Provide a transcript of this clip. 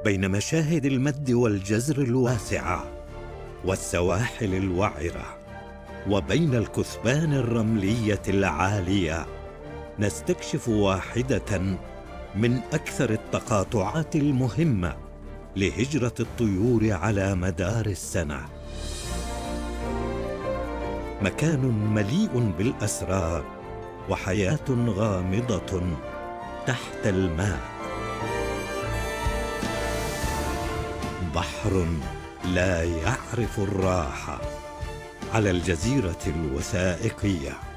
بين مشاهد المد والجزر الواسعة والسواحل الوعرة، وبين الكثبان الرملية العالية، نستكشف واحدة من أكثر التقاطعات المهمة لهجرة الطيور على مدار السنة. مكان مليء بالأسرار وحياة غامضة تحت الماء. بحر لا يعرف الراحة على الجزيرة الوثائقية.